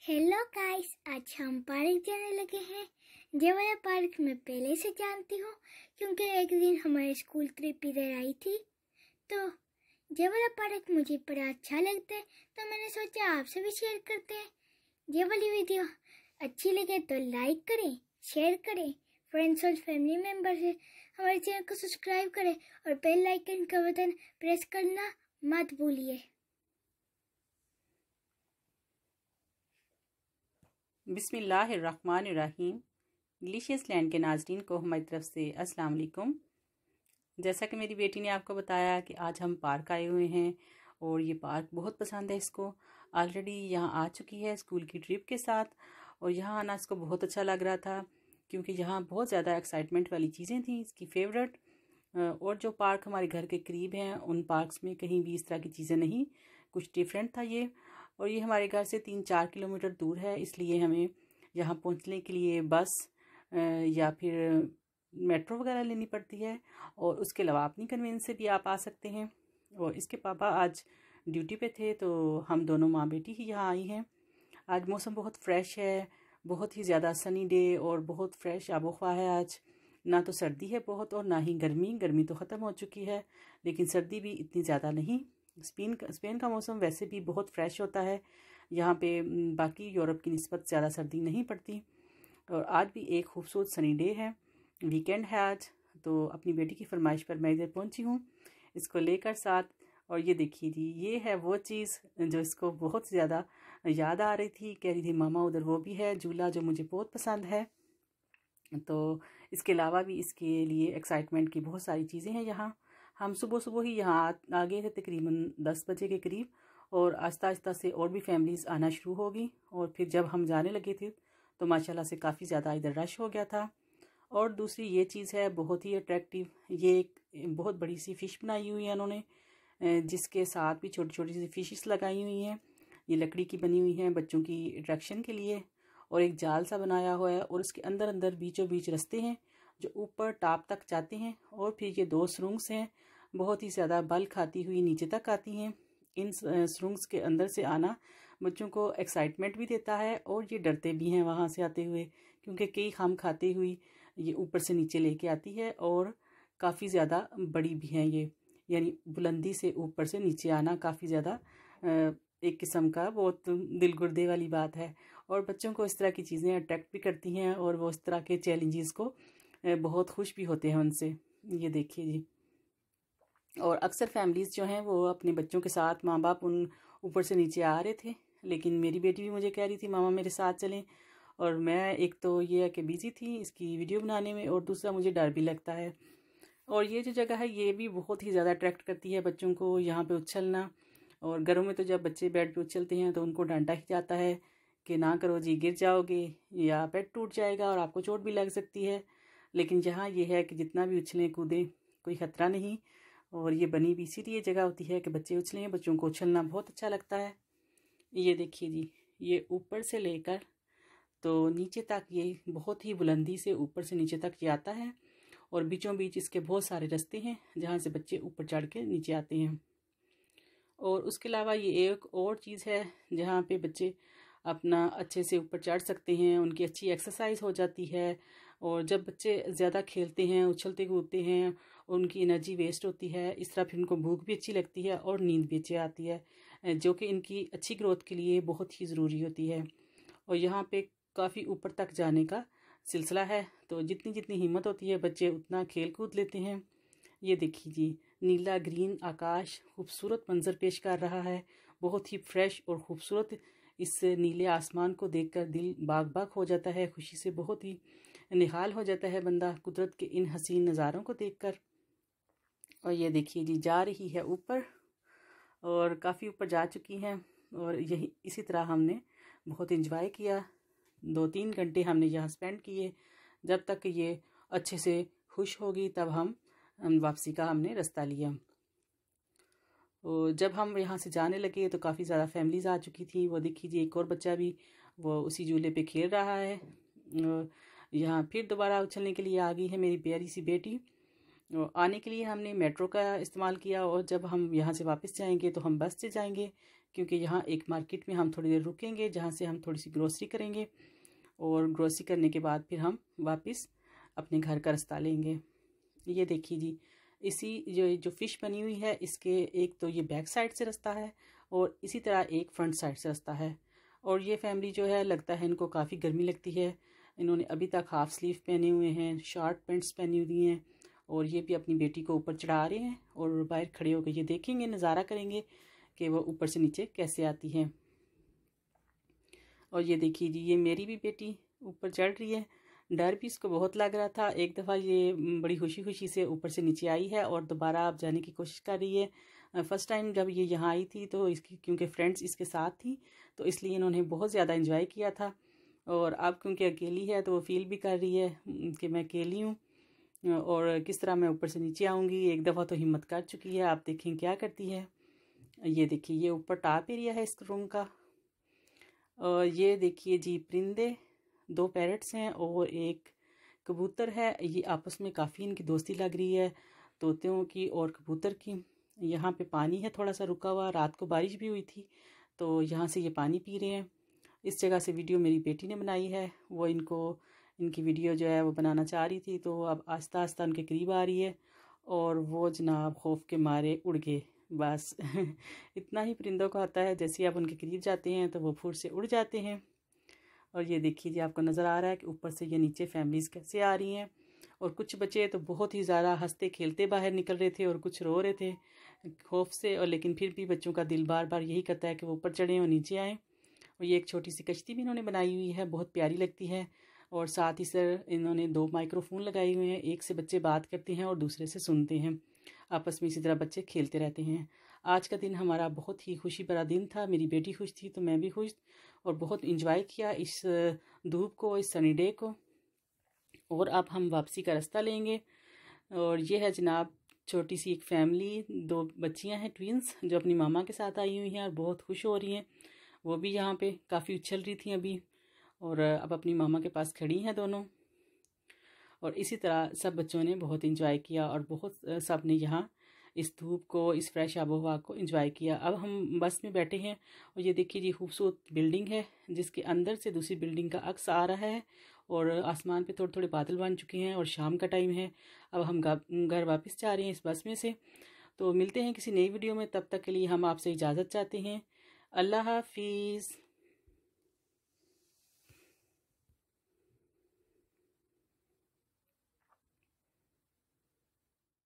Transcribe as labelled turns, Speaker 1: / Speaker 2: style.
Speaker 1: Hello guys, आज हम park जाने लगे हैं। ये वाला पार्क मैं पहले से जानती हूँ क्योंकि एक दिन हमारे स्कूल ट्रिप इधर आई थी। तो ये वाला पार्क मुझे बड़ा अच्छा लगता है, तो मैंने सोचा आपसे भी शेयर करते हैं। ये वाली वीडियो अच्छी लगे तो लाइक करें, शेयर करें, फ्रेंड्स और फैमिली मेम्बर से हमारे चैनल को सब्सक्राइब करें और बेल आइकन का बटन प्रेस करना मत भूलिए।
Speaker 2: बिस्मिल्लाहिर्रहमानिर्रहीम। डिलीशियस लैंड के नाजरीन को हमारी तरफ से अस्सलाम वालेकुम। जैसा कि मेरी बेटी ने आपको बताया कि आज हम पार्क आए हुए हैं और ये पार्क बहुत पसंद है इसको। ऑलरेडी यहाँ आ चुकी है स्कूल की ट्रिप के साथ और यहाँ आना इसको बहुत अच्छा लग रहा था क्योंकि यहाँ बहुत ज़्यादा एक्साइटमेंट वाली चीज़ें थी इसकी फेवरेट। और जो पार्क हमारे घर के करीब हैं उन पार्क्स में कहीं भी इस तरह की चीज़ें नहीं, कुछ डिफरेंट था ये। और ये हमारे घर से 3-4 किलोमीटर दूर है, इसलिए हमें यहाँ पहुँचने के लिए बस या फिर मेट्रो वगैरह लेनी पड़ती है और उसके अलावा अपनी कन्वेंस से भी आप आ सकते हैं। और इसके पापा आज ड्यूटी पे थे तो हम दोनों माँ बेटी ही यहाँ आई हैं। आज मौसम बहुत फ्रेश है, बहुत ही ज़्यादा सनी डे और बहुत फ्रेश आबोहवा है आज। ना तो सर्दी है बहुत और ना ही गर्मी तो ख़त्म हो चुकी है, लेकिन सर्दी भी इतनी ज़्यादा नहीं। स्पेन का मौसम वैसे भी बहुत फ्रेश होता है, यहाँ पे बाकी यूरोप की निस्बत ज़्यादा सर्दी नहीं पड़ती। और आज भी एक खूबसूरत सनी डे है, वीकेंड है आज। तो अपनी बेटी की फरमाइश पर मैं इधर पहुँची हूँ इसको लेकर साथ। और ये देखिए जी, ये है वो चीज़ जो इसको बहुत ज़्यादा याद आ रही थी। कह रही थी मामा उधर वो भी है झूला जो मुझे बहुत पसंद है। तो इसके अलावा भी इसके लिए एक्साइटमेंट की बहुत सारी चीज़ें हैं यहाँ। हम सुबह सुबह ही यहाँ आ गए थे तकरीबन 10 बजे के करीब और आस्ता आस्ता से और भी फैमिलीज़ आना शुरू हो गई। और फिर जब हम जाने लगे थे तो माशाल्लाह से काफ़ी ज़्यादा इधर रश हो गया था। और दूसरी ये चीज़ है बहुत ही अट्रैक्टिव, ये एक बहुत बड़ी सी फ़िश बनाई हुई है उन्होंने, जिसके साथ भी छोटी छोटी सी फिशेस लगाई हुई हैं। ये लकड़ी की बनी हुई हैं बच्चों की अट्रैक्शन के लिए। और एक जाल सा बनाया हुआ है और उसके अंदर अंदर बीचों बीच रास्ते हैं जो ऊपर टॉप तक जाते हैं। और फिर ये 2 सुरंग्स हैं, बहुत ही ज़्यादा बल खाती हुई नीचे तक आती हैं। इन सुरंग्स के अंदर से आना बच्चों को एक्साइटमेंट भी देता है और ये डरते भी हैं वहाँ से आते हुए, क्योंकि कई खाम खाती हुई ये ऊपर से नीचे लेके आती है और काफ़ी ज़्यादा बड़ी भी हैं ये, यानी बुलंदी से ऊपर से नीचे आना काफ़ी ज़्यादा एक किस्म का बहुत दिल गुर्दे वाली बात है। और बच्चों को इस तरह की चीज़ें अट्रैक्ट भी करती हैं और वो इस तरह के चैलेंजेस को बहुत खुश भी होते हैं उनसे। ये देखिए जी। और अक्सर फैमिलीज़ जो हैं वो अपने बच्चों के साथ माँ बाप उन ऊपर से नीचे आ रहे थे, लेकिन मेरी बेटी भी मुझे कह रही थी मामा मेरे साथ चलें। और मैं एक तो ये है कि बिज़ी थी इसकी वीडियो बनाने में और दूसरा मुझे डर भी लगता है। और ये जो जगह है ये भी बहुत ही ज़्यादा अट्रैक्ट करती है बच्चों को, यहाँ पे उछलना। और घरों में तो जब बच्चे बेड पे उछलते हैं तो उनको डांटा ही जाता है कि ना करो जी, गिर जाओगे या पेट टूट जाएगा और आपको चोट भी लग सकती है। लेकिन यहाँ ये है कि जितना भी उछलें कूदें कोई ख़तरा नहीं। और ये बनी भी इसीलिए जगह होती है कि बच्चे उछलें, बच्चों को उछलना बहुत अच्छा लगता है। ये देखिए जी, ये ऊपर से लेकर तो नीचे तक ये बहुत ही बुलंदी से ऊपर से नीचे तक ये आता है और बीचों बीच इसके बहुत सारे रास्ते हैं जहाँ से बच्चे ऊपर चढ़ के नीचे आते हैं। और उसके अलावा ये एक और चीज़ है जहाँ पे बच्चे अपना अच्छे से ऊपर चढ़ सकते हैं, उनकी अच्छी एक्सरसाइज हो जाती है। और जब बच्चे ज़्यादा खेलते हैं, उछलते कूदते हैं, उनकी एनर्जी वेस्ट होती है, इस तरह फिर उनको भूख भी अच्छी लगती है और नींद भी अच्छी आती है, जो कि इनकी अच्छी ग्रोथ के लिए बहुत ही ज़रूरी होती है। और यहाँ पे काफ़ी ऊपर तक जाने का सिलसिला है, तो जितनी जितनी हिम्मत होती है बच्चे उतना खेल कूद लेते हैं। ये देखिए जी, नीला ग्रीन आकाश खूबसूरत मंजर पेश कर रहा है, बहुत ही फ्रेश और ख़ूबसूरत। इस नीले आसमान को देखकर दिल बाग बाग हो जाता है, खुशी से बहुत ही निहाल हो जाता है बंदा कुदरत के इन हसीन नज़ारों को देखकर। और ये देखिए जी, जा रही है ऊपर और काफ़ी ऊपर जा चुकी हैं। और यही इसी तरह हमने बहुत इंजॉय किया, 2-3 घंटे हमने यहाँ स्पेंड किए। जब तक ये अच्छे से खुश होगी तब हम वापसी का हमने रास्ता लिया। और जब हम यहाँ से जाने लगे तो काफ़ी ज़्यादा फैमिलीज़ आ चुकी थी। वो देखिए एक और बच्चा भी वो उसी झूले पे खेल रहा है। और यहाँ फिर दोबारा उछलने के लिए आ गई है मेरी प्यारी सी बेटी। और आने के लिए हमने मेट्रो का इस्तेमाल किया और जब हम यहाँ से वापस जाएंगे तो हम बस से जाएंगे, क्योंकि यहाँ एक मार्केट में हम थोड़ी देर रुकेंगे, जहाँ से हम थोड़ी सी ग्रोसरी करेंगे और ग्रोसरी करने के बाद फिर हम वापस अपने घर का रास्ता लेंगे। ये देखिए जी, इसी जो फ़िश बनी हुई है, इसके एक तो ये बैक साइड से रास्ता है और इसी तरह एक फ्रंट साइड से रास्ता है। और ये फैमिली जो है, लगता है इनको काफ़ी गर्मी लगती है। इन्होंने अभी तक हाफ़ स्लीव पहने हुए हैं, शॉर्ट पैंट्स पहनी हुई हैं और ये भी अपनी बेटी को ऊपर चढ़ा रहे हैं और बाहर खड़े होकर ये देखेंगे, नज़ारा करेंगे कि वो ऊपर से नीचे कैसे आती है। और ये देखिए जी, ये मेरी भी बेटी ऊपर चढ़ रही है। डर भी इसको बहुत लग रहा था। एक दफ़ा ये बड़ी खुशी खुशी से ऊपर से नीचे आई है और दोबारा अब जाने की कोशिश कर रही है। फ़र्स्ट टाइम जब ये यहाँ आई थी तो इसकी क्योंकि फ्रेंड्स इसके साथ थी तो इसलिए इन्होंने बहुत ज़्यादा एंजॉय किया था। और अब क्योंकि अकेली है तो वो फील भी कर रही है कि मैं अकेली हूँ और किस तरह मैं ऊपर से नीचे आऊँगी। एक दफ़ा तो हिम्मत कर चुकी है, आप देखें क्या करती है। ये देखिए, ये ऊपर टॉप एरिया है इस रूम का। और ये देखिए जी, परिंदे, 2 पैरट्स हैं और एक कबूतर है। ये आपस में काफ़ी इनकी दोस्ती लग रही है, तोतों की और कबूतर की। यहाँ पे पानी है थोड़ा सा रुका हुआ, रात को बारिश भी हुई थी तो यहाँ से ये पानी पी रहे हैं। इस जगह से वीडियो मेरी बेटी ने बनाई है। वो इनकी वीडियो जो है वो बनाना चाह रही थी तो अब आस्ता आस्ता उनके करीब आ रही है और वो जनाब खौफ के मारे उड़ गए। बस इतना ही परिंदों का होता है, जैसे आप उनके करीब जाते हैं तो वो फुर से उड़ जाते हैं। और ये देखिए जी, आपको नज़र आ रहा है कि ऊपर से ये नीचे फैमिलीज़ कैसे आ रही हैं। और कुछ बच्चे तो बहुत ही ज़्यादा हंसते खेलते बाहर निकल रहे थे और कुछ रो रहे थे खौफ से। और लेकिन फिर भी बच्चों का दिल बार बार यही करता है कि वो ऊपर चढ़ें और नीचे आएँ। और ये एक छोटी सी कश्ती भी इन्होंने बनाई हुई है, बहुत प्यारी लगती है। और साथ ही सर इन्होंने 2 माइक्रोफोन लगाए हुए हैं, एक से बच्चे बात करते हैं और दूसरे से सुनते हैं। आपस में इसी तरह बच्चे खेलते रहते हैं। आज का दिन हमारा बहुत ही खुशी भरा दिन था। मेरी बेटी खुश थी तो मैं भी खुश और बहुत इंजॉय किया इस धूप को, इस सनी डे को। और अब हम वापसी का रास्ता लेंगे। और ये है जनाब छोटी सी एक फैमिली, 2 बच्चियां हैं ट्विंस, जो अपनी मामा के साथ आई हुई हैं और बहुत खुश हो रही हैं। वो भी यहाँ पे काफ़ी उछल रही थी अभी और अब अपनी मामा के पास खड़ी हैं दोनों। और इसी तरह सब बच्चों ने बहुत इंजॉय किया और बहुत सब ने यहाँ इस धूप को, इस फ्रेश आबो हवा को एंजॉय किया। अब हम बस में बैठे हैं और ये देखिए जी, खूबसूरत बिल्डिंग है जिसके अंदर से दूसरी बिल्डिंग का अक्स आ रहा है और आसमान पे थोड़े थोड़े बादल बन चुके हैं और शाम का टाइम है। अब हम घर वापस जा रहे हैं इस बस में से। तो मिलते हैं किसी नई वीडियो में, तब तक के लिए हम आपसे इजाज़त चाहते हैं। अल्लाह हाफिज़।